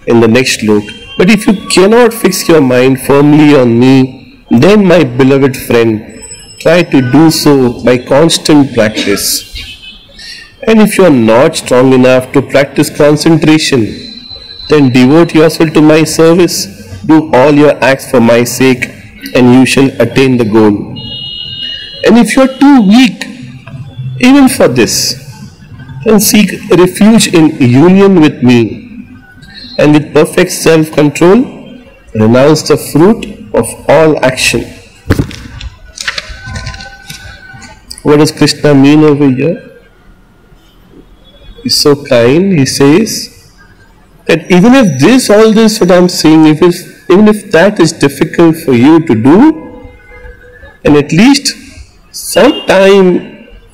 in the next slok. But if you cannot fix your mind firmly on me, then my beloved friend, try to do so by constant practice. And if you are not strong enough to practice concentration, then devote yourself to my service, do all your acts for my sake, and you shall attain the goal. And if you are too weak, even for this, then seek refuge in union with me, and with perfect self-control, renounce the fruit of all action. What does Krishna mean over here? He's so kind. He says that even if all this what I'm saying, even if that is difficult for you to do, then at least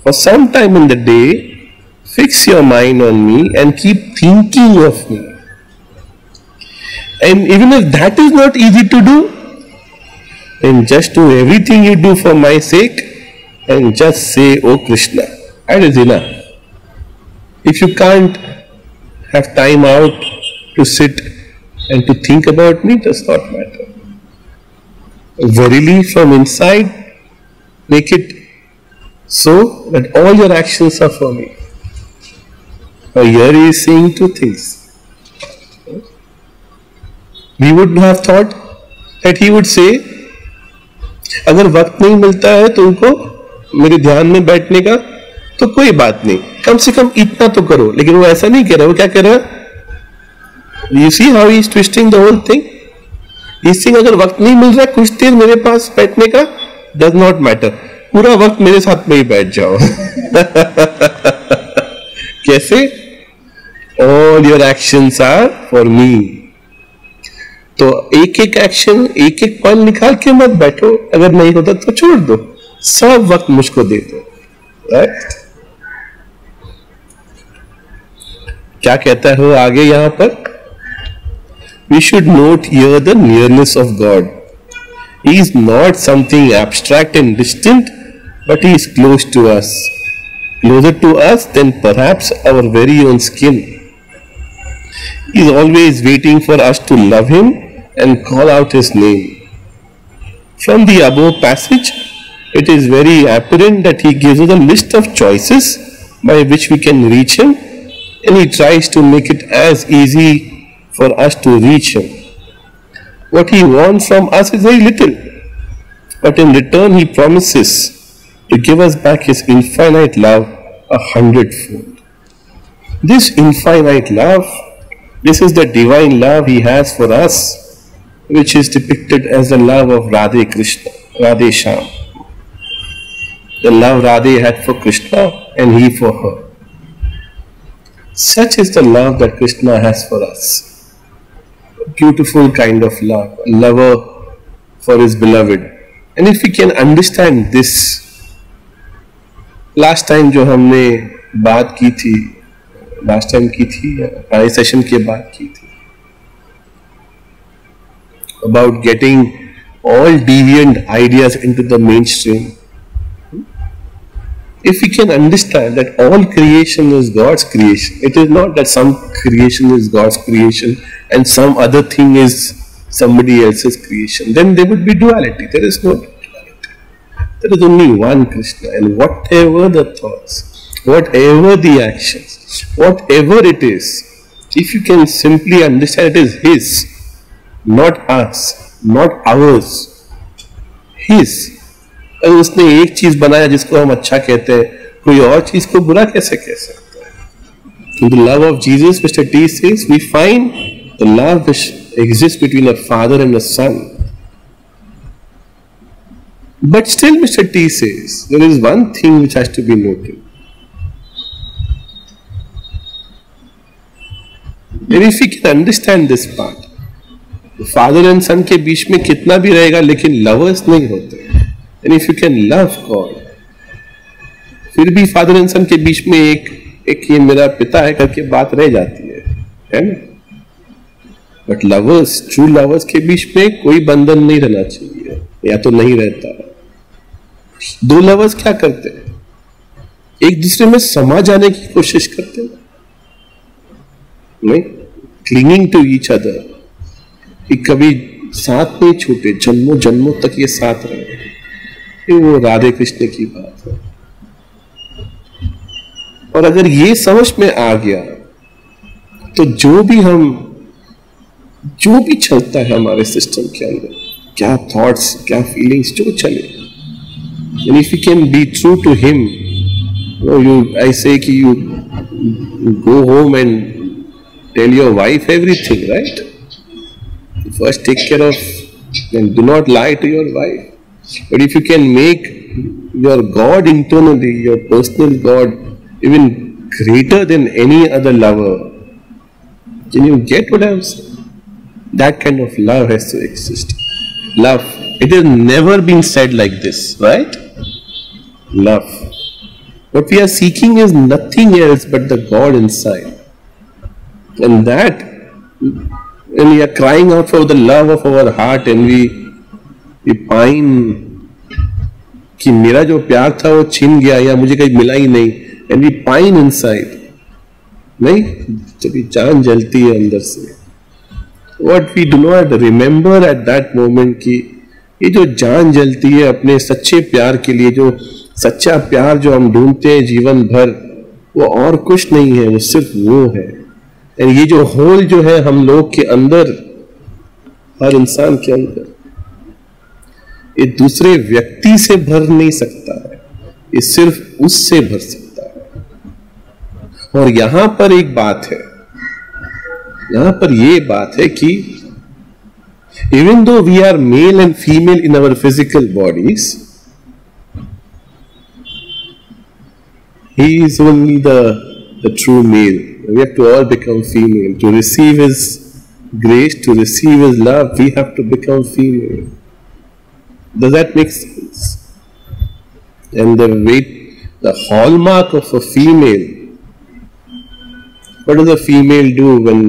for some time in the day, fix your mind on me and keep thinking of me. And even if that is not easy to do, then just do everything you do for my sake and just say, "Oh Krishna," that is enough. If you can't have time out to sit and to think about me, does not matter. Verily, from inside, make it so that all your actions are for me. Now here he is saying two things. We would have thought that he would say, अगर वक्त नहीं मिलता है तुमको मेरे ध्यान में बैठने का तो कोई बात नहीं, कम से कम इतना तो करो. लेकिन वो ऐसा नहीं कह रहा. वो क्या कह रहा है? You see how he is twisting the whole thing? इस सिंह अगर वक्त नहीं मिल रहा है कुछ देर मेरे पास बैठने का, does not matter, पूरा वक्त मेरे साथ में ही बैठ जाओ. कैसे? All your actions are for me. तो एक एक एक्शन, एक एक पल निकाल के मत बैठो. अगर नहीं होता तो छोड़ दो, सब वक्त मुझको दे दो. राइट? क्या कहता है वो आगे यहां पर? We should note here the nearness of God. He is not something abstract and distant, but he is close to us, closer to us than perhaps our very own skin. He is always waiting for us to love him and call out his name. From the above passage, it is very apparent that he gives us a list of choices by which we can reach him, and he tries to make it as easy for us to reach him. What he wants from us is very little, but in return he promises to give us back his infinite love 100-fold. This infinite love, this is the divine love he has for us, which is depicted as the love of Radhe Krishna, Radhe Shyam. The love Radhe had for Krishna and he for her. Such is the love that Krishna has for us. A beautiful kind of love, a lover for his beloved. And if we can understand this, last time जो हमने बात की थी, last time की थी, पहले session के बाद की थी, about getting all deviant ideas into the mainstream. If we can understand that all creation is God's creation, it is not that some creation is God's creation and some other thing is somebody else's creation, then there would be duality. There is no duality. There is only one Krishna, and whatever the thoughts, whatever the actions, whatever it is, if you can simply understand it is His, not us, not ours, His. अगर उसने एक चीज बनाया जिसको हम अच्छा कहते हैं, कोई और चीज को बुरा कैसे कह सकता है? In the love of Jesus, Mr. T says, we find the love which exists between a father and a son. But still, Mr. T says, there is one thing which has to be noted. And if we can understand this part, father and son के बीच में कितना भी रहेगा लेकिन lovers नहीं होते. And if you can love God, फिर भी फादर एंड सन के बीच में एक ये मेरा पिता है करके बात रह जाती है ना? बट लवर्स, ट्रू लवर्स के बीच में कोई बंधन नहीं रहना चाहिए, या तो नहीं रहता. दो लवर्स क्या करते हैं? एक दूसरे में समा जाने की कोशिश करते हैं. नहीं, clinging to each other, कि कभी साथ नहीं छूटे, जन्मों जन्मों तक ये साथ रहे, ये वो राधे कृष्ण की बात है। और अगर ये समझ में आ गया तो जो भी चलता है हमारे सिस्टम के अंदर, क्या थॉट्स, क्या फीलिंग्स, जो चले, and if you can be true to him, I say कि you go home and tell your wife everything, right? First take care of, and do not lie to your wife. But if you can make your God internally, your personal God, even greater than any other lover, can you get what I am saying? That kind of love has to exist. Love. It has never been said like this, right? Love. What we are seeking is nothing else but the God inside. And that, when we are crying out for the love of our heart and we pine कि मेरा जो प्यार था वो छिन गया या मुझे कहीं मिला ही नहीं, and we pine inside. नहीं, जब जान जलती है अंदर से, what we do not remember at that moment कि ये जो जान जलती है अपने सच्चे प्यार के लिए, जो सच्चा प्यार जो हम ढूंढते हैं जीवन भर, वो और कुछ नहीं है, वो सिर्फ वो है। और ये जो होल जो है हम लोग के अंदर, हर इंसान के अंदर, ये दूसरे व्यक्ति से भर नहीं सकता है, ये सिर्फ उससे भर सकता है। और यहां पर एक बात है, यहां पर ये बात है कि even though we are male and female in our physical bodies, he is only the true male. We have to all become female. To receive his grace, to receive his love, we have to become female. Does that make sense? And the hallmark of a female, what does a female do when,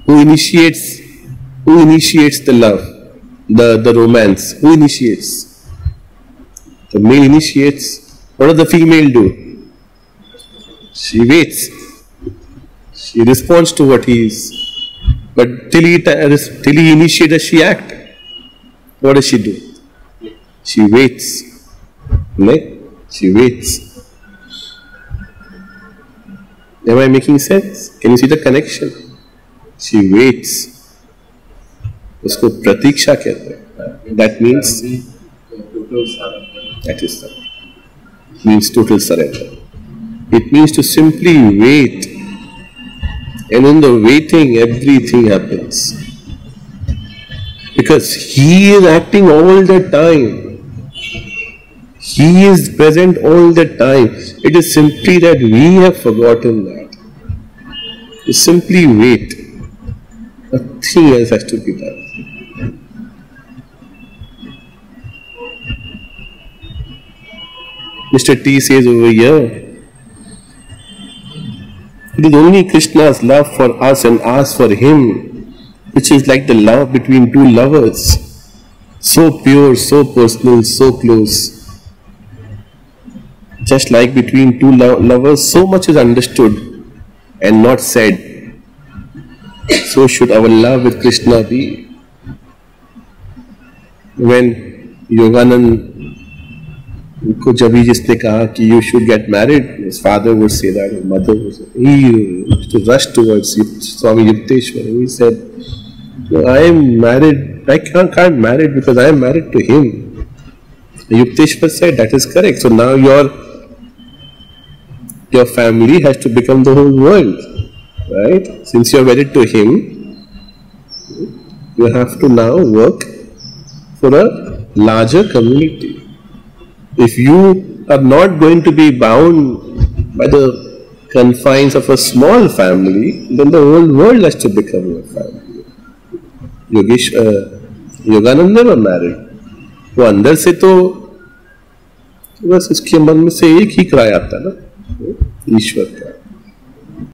who initiates the love, the romance? Who initiates? The male initiates. What does the female do? She waits. She responds to what he is. But till he initiates, does she act? What does she do? She waits. Right? She waits. Am I making sense? Can you see the connection? She waits. उसको प्रतीक्षा कहते हैं. That means that is means total surrender. It means to simply wait, and in the waiting everything happens, because he is acting all the time. He is present all the time. It is simply that we have forgotten that. You simply wait. Nothing else has to be done. Mr. T says over here, it is only Krishna's love for us and ours for him, which is like the love between two lovers. So pure, so personal, so close. Just like between two lovers, so much is understood and not said. So should our love with Krishna be. When Yoganand को जब भी जिसने कहा कि you should get married, his father would say that, his mother would say, he used to rush towards Swami Yukteswar. He said, I am married, I can't married because I am married to him. Yukteswar said, that is correct. So now your family has to become the whole world, right? Since you are wedded to him, you have to now work for a larger community. If you are not going to be bound by the confines of a small family, then the whole world has to become your family. Yoganand never married. वो अंदर से तो बस उसके मन में से एक ही क्राय आता ना, ईश्वर का.